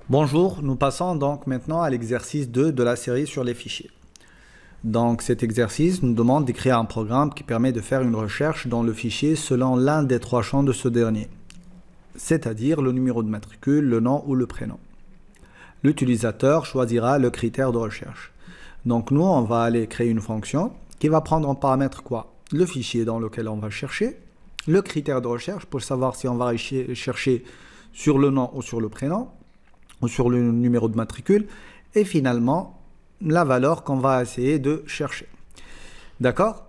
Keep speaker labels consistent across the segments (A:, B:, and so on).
A: Bonjour, nous passons donc maintenant à l'exercice 2 de la série sur les fichiers. Donc cet exercice nous demande d'écrire un programme qui permet de faire une recherche dans le fichier selon l'un des trois champs de ce dernier, c'est-à-dire le numéro de matricule, le nom ou le prénom. L'utilisateur choisira le critère de recherche. Donc nous, on va aller créer une fonction qui va prendre en paramètre quoi? Le fichier dans lequel on va chercher, le critère de recherche pour savoir si on va chercher sur le nom ou sur le prénom, ou sur le numéro de matricule, et finalement la valeur qu'on va essayer de chercher. D'accord?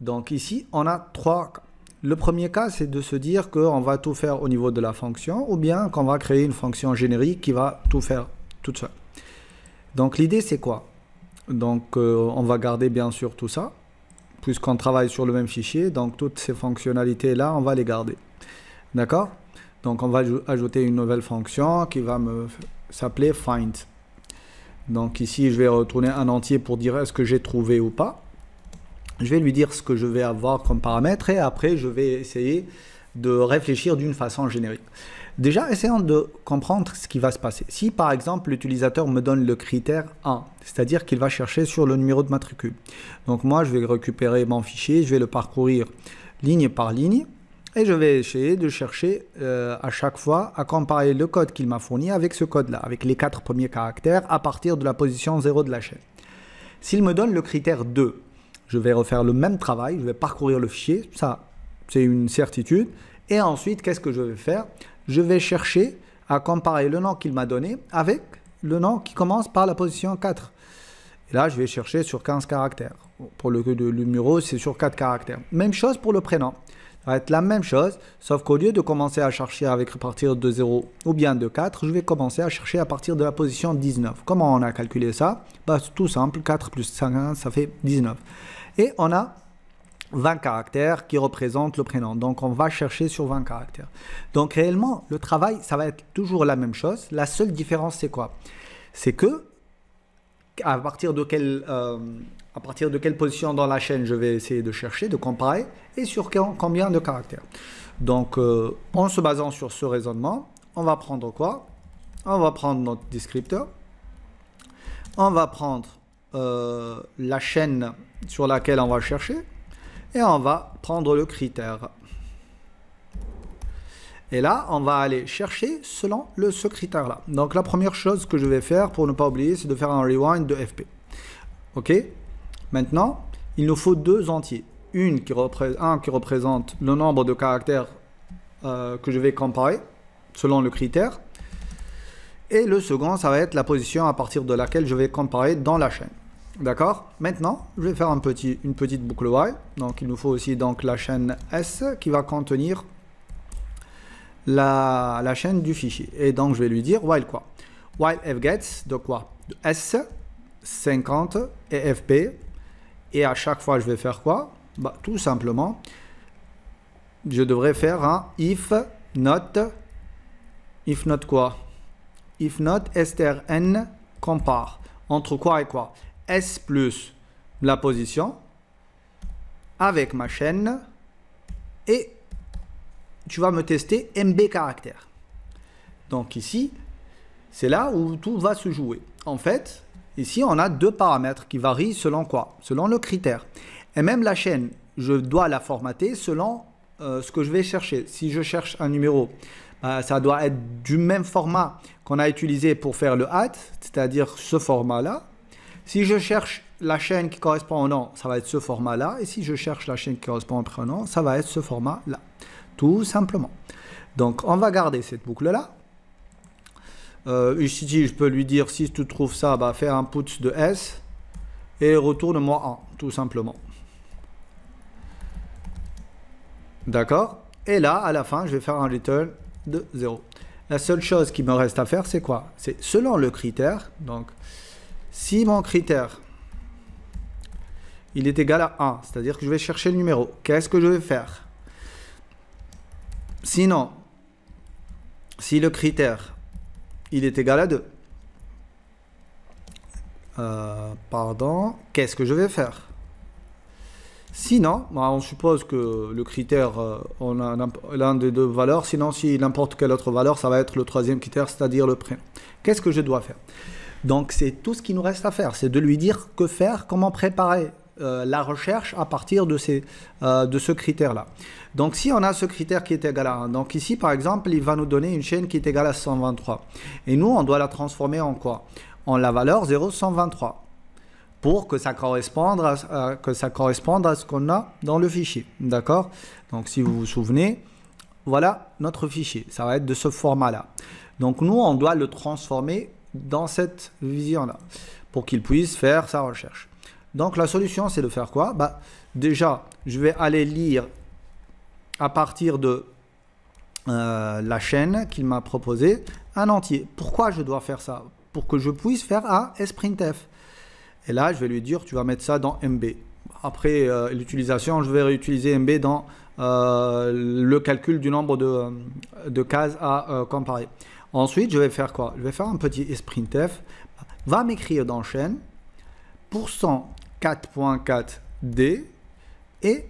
A: Donc ici, on a trois cas. Le premier cas, c'est de se dire qu'on va tout faire au niveau de la fonction, ou bien qu'on va créer une fonction générique qui va tout faire toute seule. Donc l'idée, c'est quoi? Donc on va garder bien sûr tout ça, puisqu'on travaille sur le même fichier, donc toutes ces fonctionnalités-là, on va les garder. D'accord? Donc on va ajouter une nouvelle fonction qui va s'appeler find. Donc ici je vais retourner un entier pour dire est-ce que j'ai trouvé ou pas. Je vais lui dire ce que je vais avoir comme paramètre et après je vais essayer de réfléchir d'une façon générique. Déjà essayons de comprendre ce qui va se passer. Si par exemple l'utilisateur me donne le critère 1, c'est-à-dire qu'il va chercher sur le numéro de matricule. Donc moi je vais récupérer mon fichier, je vais le parcourir ligne par ligne. Et je vais essayer de chercher à chaque fois à comparer le code qu'il m'a fourni avec ce code-là, avec les 4 premiers caractères à partir de la position 0 de la chaîne. S'il me donne le critère 2, je vais refaire le même travail, je vais parcourir le fichier, ça c'est une certitude. Et ensuite, qu'est-ce que je vais faire? Je vais chercher à comparer le nom qu'il m'a donné avec le nom qui commence par la position 4. Et là, je vais chercher sur 15 caractères. Pour le numéro, c'est sur 4 caractères. Même chose pour le prénom. Ça va être la même chose, sauf qu'au lieu de commencer à chercher à partir de 0 ou bien de 4, je vais commencer à chercher à partir de la position 19. Comment on a calculé ça? C'est tout simple, 4 plus 5, ça fait 19. Et on a 20 caractères qui représentent le prénom. Donc on va chercher sur 20 caractères. Donc réellement, le travail, ça va être toujours la même chose. La seule différence, c'est quoi? C'est que à partir de quelle position dans la chaîne je vais essayer de chercher, de comparer, et sur combien de caractères. Donc, en se basant sur ce raisonnement, on va prendre quoi? On va prendre notre descripteur, on va prendre la chaîne sur laquelle on va chercher, et on va prendre le critère. Et là, on va aller chercher selon ce critère-là. Donc, la première chose que je vais faire, pour ne pas oublier, c'est de faire un rewind de FP. OK? Maintenant, il nous faut deux entiers. Un qui représente le nombre de caractères que je vais comparer, selon le critère. Et le second, ça va être la position à partir de laquelle je vais comparer dans la chaîne. D'accord? Maintenant, je vais faire une petite boucle while. Donc, il nous faut aussi donc, la chaîne S qui va contenir la chaîne du fichier. Et donc, je vais lui dire while quoi? While fgets de quoi? De S, 50 et fp. Et à chaque fois, je vais faire quoi? Tout simplement, je devrais faire un if not quoi? If not strn compare. Entre quoi et quoi? S plus la position avec ma chaîne et tu vas me tester MB caractère. Donc ici, c'est là où tout va se jouer. En fait, ici, on a deux paramètres qui varient selon quoi? Selon le critère. Et même la chaîne, je dois la formater selon ce que je vais chercher. Si je cherche un numéro, ça doit être du même format qu'on a utilisé pour faire le at, c'est-à-dire ce format-là. Si je cherche la chaîne qui correspond au nom, ça va être ce format-là. Et si je cherche la chaîne qui correspond au prénom, ça va être ce format-là. Tout simplement. Donc, on va garder cette boucle-là. Ici, je peux lui dire, si tu trouves ça, fais un put de S et retourne-moi 1, tout simplement. D'accord? Et là, à la fin, je vais faire un return de 0. La seule chose qui me reste à faire, c'est quoi? C'est selon le critère. Donc, si mon critère, il est égal à 1, c'est-à-dire que je vais chercher le numéro, qu'est-ce que je vais faire? Sinon, si le critère, il est égal à 2, qu'est-ce que je vais faire? Sinon, bah, on suppose que le critère, on a l'un des deux valeurs. Sinon, si n'importe quelle autre valeur, ça va être le troisième critère, c'est-à-dire le prénom. Qu'est-ce que je dois faire? Donc, c'est tout ce qui nous reste à faire. C'est de lui dire que faire, comment préparer la recherche à partir de ce critère-là. Donc, si on a ce critère qui est égal à 1, donc ici, par exemple, il va nous donner une chaîne qui est égale à 123. Et nous, on doit la transformer en quoi? En la valeur 0,123. Pour que ça corresponde à ce qu'on a dans le fichier. D'accord? Donc, si vous vous souvenez, voilà notre fichier. Ça va être de ce format-là. Donc, nous, on doit le transformer dans cette vision-là pour qu'il puisse faire sa recherche. Donc, la solution, c'est de faire quoi? Bah, déjà, je vais aller lire à partir de la chaîne qu'il m'a proposée un entier. Pourquoi je dois faire ça? Pour que je puisse faire un sprintf. Et là, je vais lui dire, tu vas mettre ça dans MB. Après l'utilisation, je vais réutiliser MB dans le calcul du nombre de cases à comparer. Ensuite, je vais faire quoi? Je vais faire un petit sprintf. Va m'écrire dans chaîne %4.4D et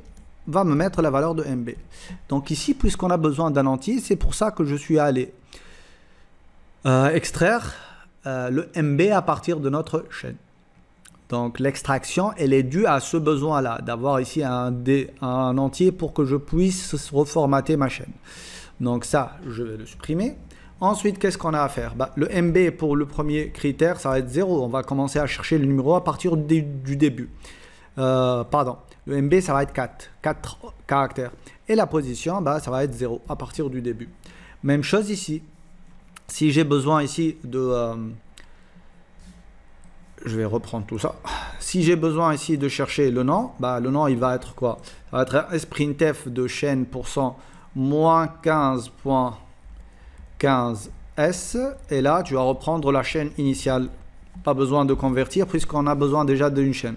A: va me mettre la valeur de MB. Donc ici, puisqu'on a besoin d'un entier, c'est pour ça que je suis allé extraire le MB à partir de notre chaîne. Donc l'extraction, elle est due à ce besoin-là, d'avoir ici un entier pour que je puisse reformater ma chaîne. Donc ça, je vais le supprimer. Ensuite, qu'est-ce qu'on a à faire? Bah, le MB pour le premier critère, ça va être 0. On va commencer à chercher le numéro à partir du début. Pardon, le MB, ça va être 4 caractères. Et la position, bah, ça va être 0 à partir du début. Même chose ici. Si j'ai besoin ici de... je vais reprendre tout ça. Si j'ai besoin ici de chercher le nom, bah, le nom, il va être quoi? Ça va être un sprintf de chaîne %-moins 15.15s. Et là, tu vas reprendre la chaîne initiale. Pas besoin de convertir puisqu'on a besoin déjà d'une chaîne.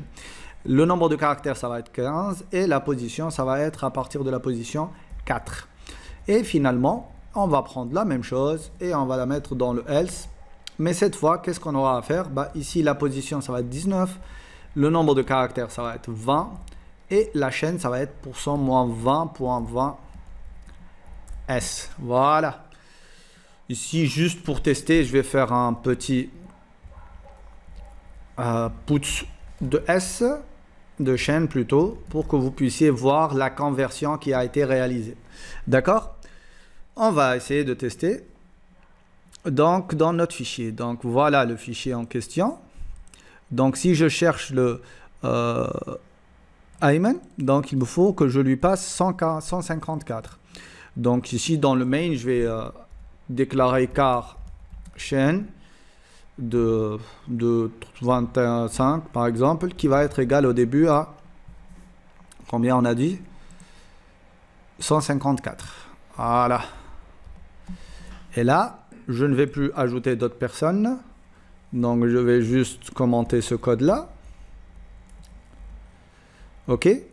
A: Le nombre de caractères, ça va être 15. Et la position, ça va être à partir de la position 4. Et finalement, on va prendre la même chose et on va la mettre dans le else. Mais cette fois, qu'est-ce qu'on aura à faire? Bah, ici, la position, ça va être 19. Le nombre de caractères, ça va être 20. Et la chaîne, ça va être %-20.20s. Voilà. Ici, juste pour tester, je vais faire un petit putsch de S, de chaîne plutôt, pour que vous puissiez voir la conversion qui a été réalisée. D'accord? On va essayer de tester. Donc, dans notre fichier, donc voilà le fichier en question. Donc, si je cherche le Ayman, donc il me faut que je lui passe 154. Donc, ici dans le main, je vais déclarer car chaîne de 25 par exemple, qui va être égal au début à combien on a dit? 154. Voilà. Et là, je ne vais plus ajouter d'autres personnes. Donc, je vais juste commenter ce code-là. OK. Et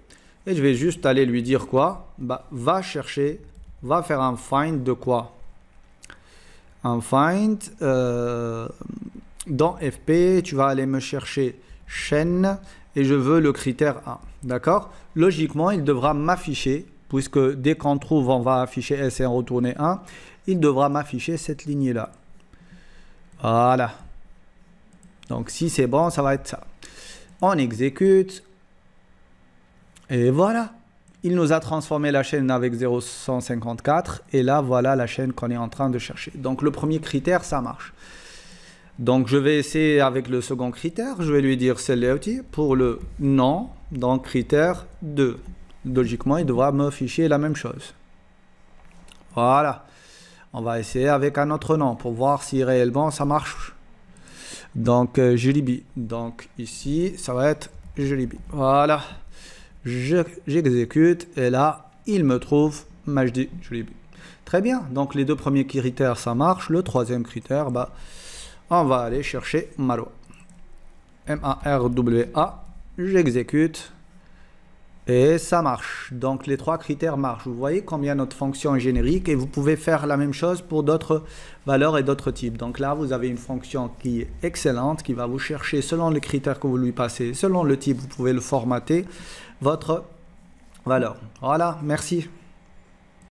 A: je vais juste aller lui dire quoi? Bah, va chercher, va faire un find de quoi? Un find dans FP, tu vas aller me chercher chaîne et je veux le critère 1. D'accord? Logiquement, il devra m'afficher, puisque dès qu'on trouve, on va afficher S et retourner 1. Il devra m'afficher cette lignée-là. Voilà. Donc, si c'est bon, ça va être ça. On exécute. Et voilà. Il nous a transformé la chaîne avec 0,154. Et là, voilà la chaîne qu'on est en train de chercher. Donc, le premier critère, ça marche. Donc, je vais essayer avec le second critère. Je vais lui dire select pour le nom. Donc, critère 2. Logiquement, il devra m'afficher la même chose. Voilà. On va essayer avec un autre nom pour voir si réellement ça marche. Donc, Julibi. Donc, ici, ça va être Julibi. Voilà. J'exécute et là, il me trouve Majdi Julibi. Très bien. Donc, les deux premiers critères, ça marche. Le troisième critère, bah, on va aller chercher Marwa. M-A-R-W-A. J'exécute. Et ça marche. Donc, les trois critères marchent. Vous voyez combien notre fonction est générique et vous pouvez faire la même chose pour d'autres valeurs et d'autres types. Donc là, vous avez une fonction qui est excellente, qui va vous chercher selon les critères que vous lui passez, selon le type, vous pouvez le formater, votre Voilà, voilà, merci.